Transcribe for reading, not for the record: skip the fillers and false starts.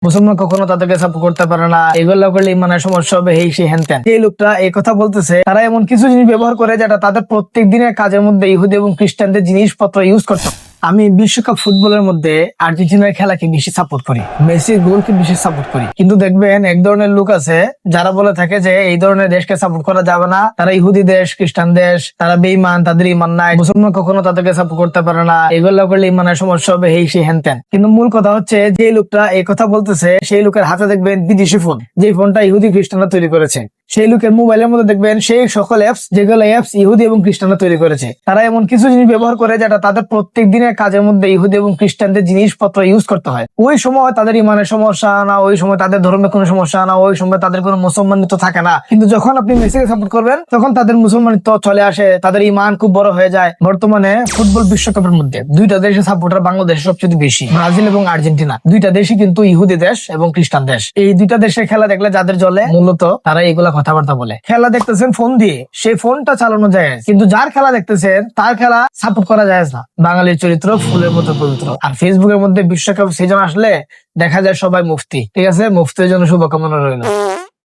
মুসলমান কখনো তাদেরকে সাপোর্ট করতে পারে না, এগুলো করলে ইমানের সমস্যা হবে, এই সেই হ্যান ত্যান। এই লোকটা এই কথা বলতেছে, তারা এমন কিছু জিনিস ব্যবহার করে যেটা তাদের প্রত্যেক দিনের কাজের মধ্যে ইহুদি এবং খ্রিস্টানদের জিনিসপত্র ইউজ করতে। আমি বিশ্বকাপ ফুটবলের মধ্যে আর্জেন্টিনার খেলাকে বেশি সাপোর্ট করি, মেসির গোলকে বেশি সাপোর্ট করি। কিন্তু দেখবেন এক ধরনের লোক আছে যারা বলে থাকে যে এই ধরনের দেশকে সাপোর্ট করা যাবে না, তারা ইহুদি দেশ, খ্রিস্টান দেশ, তারা বেঈমান, তাদের ইমান নাই, মুসলমান কখনো তাদেরকে সাপোর্ট করতে পারে না, এগুলো করলে ইমানের সমস্যা হবে, এই সেই হ্যান ত্যান। কিন্তু মূল কথা হচ্ছে যে লোকটা এই কথা বলতেছে সেই লোকের হাতে দেখবেন বিদেশি ফোন, যে ফোনটা ইহুদি খ্রিস্টানরা তৈরি করেছে। সেই লোকের মোবাইলের মধ্যে দেখবেন সেই সকল অ্যাপস যেগুলো অ্যাপস ইহুদি এবং খ্রিস্টানরা তৈরি করেছে। তারা এমন কিছু জিনিস ব্যবহার করে যেটা তাদের প্রত্যেক দিনের কাজের মধ্যে ইহুদি এবং খ্রিস্টানদের জিনিসপত্র ইউজ করতে হয়। ওই সময় তাদের ইমানের সমস্যা না, ওই সময় তাদের ধর্মের কোনো সমস্যা না, ওই সময় তাদের কোনো মুসলমানিত্ব থাকে না। কিন্তু যখন আপনি মেসিকে সাপোর্ট করবেন তখন তাদের মুসলমানিত্ব চলে আসে, তাদের ইমান খুব বড় হয়ে যায়। বর্তমানে ফুটবল বিশ্বকাপের মধ্যে দুইটা দেশের সাপোর্টার বাংলাদেশের সবচেয়ে বেশি, ব্রাজিল এবং আর্জেন্টিনা। দুইটা দেশই কিন্তু ইহুদি দেশ এবং খ্রিস্টান দেশ। এই দুইটা দেশের খেলা দেখলে যাদের জ্বলে মূলত তারা এইগুলা কথাবার্তা বলে। খেলা দেখতেছেন ফোন দিয়ে, সেই ফোনটা চালানো যায়, কিন্তু যার খেলা দেখতেছেন তার খেলা সাপোর্ট করা যায় না। বাঙালির চরিত্র ফুলের মতো পবিত্র। আর ফেসবুকের মধ্যে বিশ্বকাপ সিজন আসলে দেখা যায় সবাই মুফতি। ঠিক আছে, মুফতির জন্য শুভকামনা রইল।